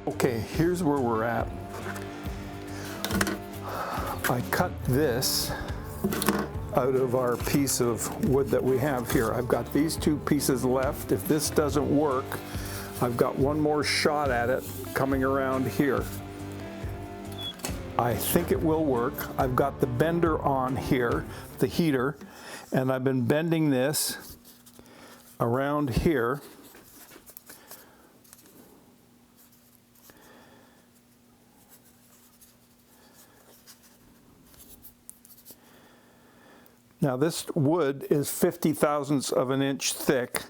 Okay, here's where we're at. I cut this out of our piece of wood that we have here. I've got these two pieces left. If this doesn't work, I've got one more shot at it coming around here. I think it will work. I've got the bender on here, the heater, and I've been bending this around here. Now this wood is 50 thousandths of an inch thick,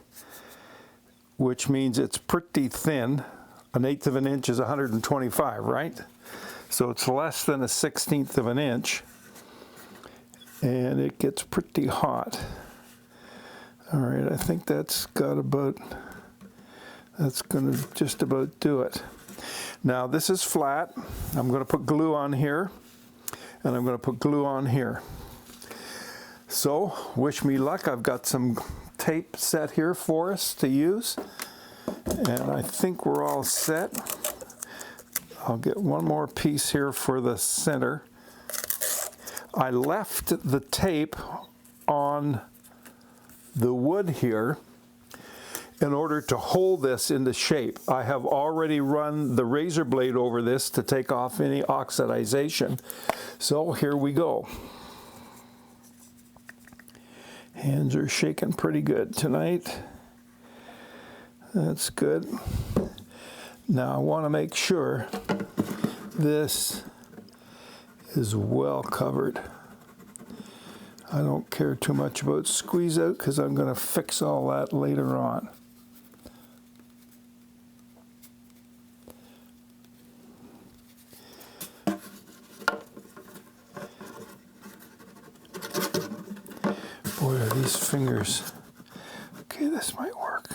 which means it's pretty thin. An eighth of an inch is 125, right? So it's less than a 16th of an inch, and it gets pretty hot. All right, I think that's gonna just about do it. Now this is flat. I'm gonna put glue on here, and I'm gonna put glue on here. So, wish me luck. I've got some tape set here for us to use, and I think we're all set. I'll get one more piece here for the center. I left the tape on the wood here in order to hold this into shape. I have already run the razor blade over this to take off any oxidization. So here we go. Hands are shaking pretty good tonight. That's good. Now I want to make sure this is well covered. I don't care too much about squeeze out because I'm going to fix all that later on. Boy, are these fingers. Okay, this might work.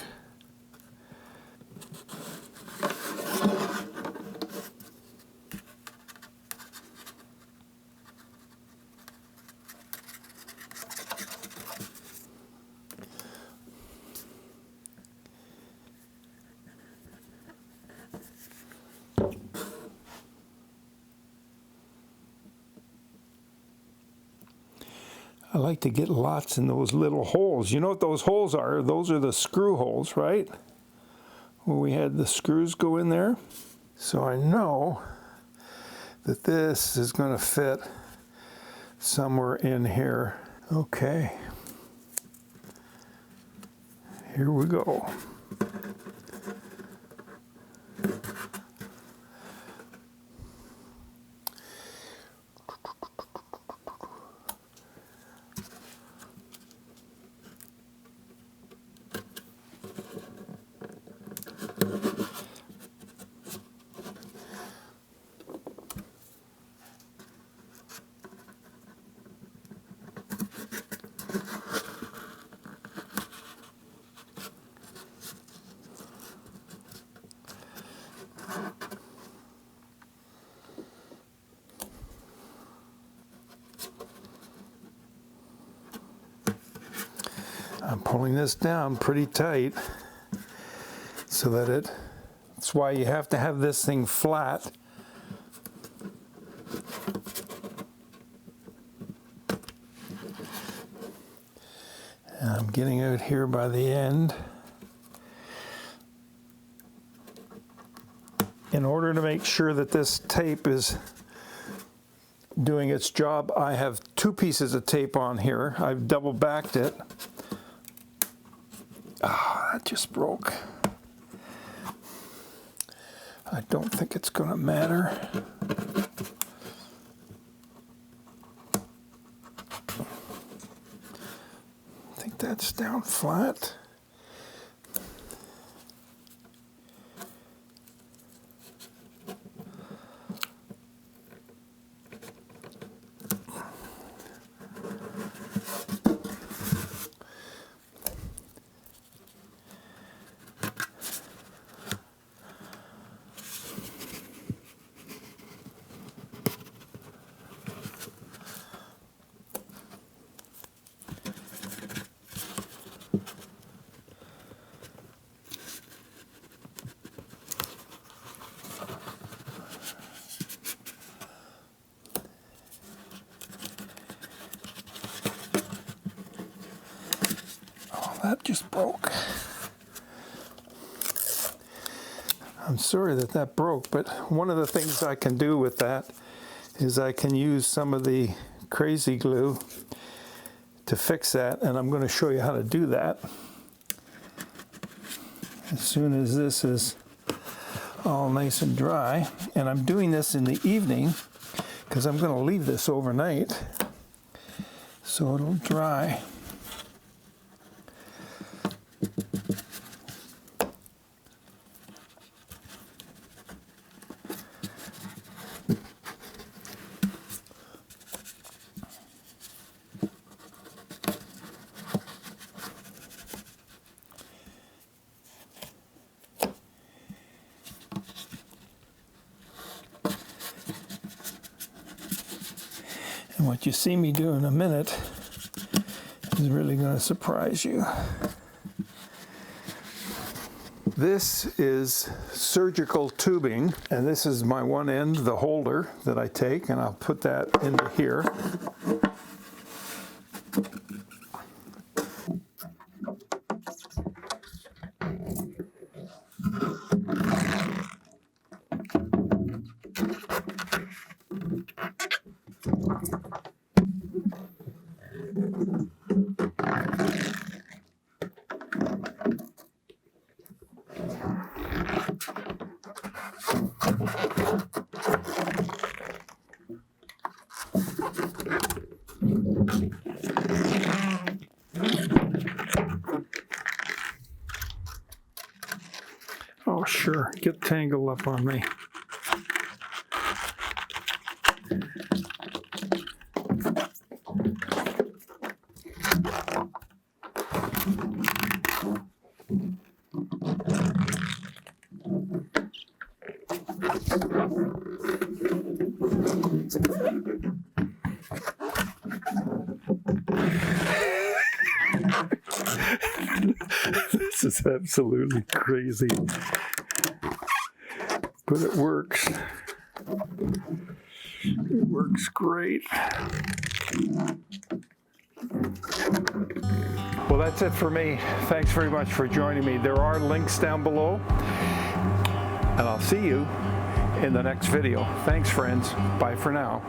I like to get lots in those little holes. You know what those holes are? Those are the screw holes, right? Where we had the screws go in there. So I know that this is going to fit somewhere in here. Okay. Here we go. I'm pulling this down pretty tight so that that's why you have to have this thing flat. And I'm getting out here by the end. In order to make sure that this tape is doing its job, I have two pieces of tape on here. I've double backed it. Ah, that just broke. I don't think it's going to matter. I think that's down flat. that just broke. I'm sorry that that broke, but one of the things I can do with that is I can use some of the crazy glue to fix that, and I'm going to show you how to do that as soon as this is all nice and dry. And I'm doing this in the evening because I'm going to leave this overnight so it'll dry. And what you see me do in a minute is really going to surprise you. This is surgical tubing, and this is my one end, the holder that I take, and I'll put that into here. Oh, sure, get tangled up on me. This is absolutely crazy, but it works. It works great. Well, that's it for me. Thanks very much for joining me. There are links down below, and I'll see you in the next video. Thanks, friends. Bye for now.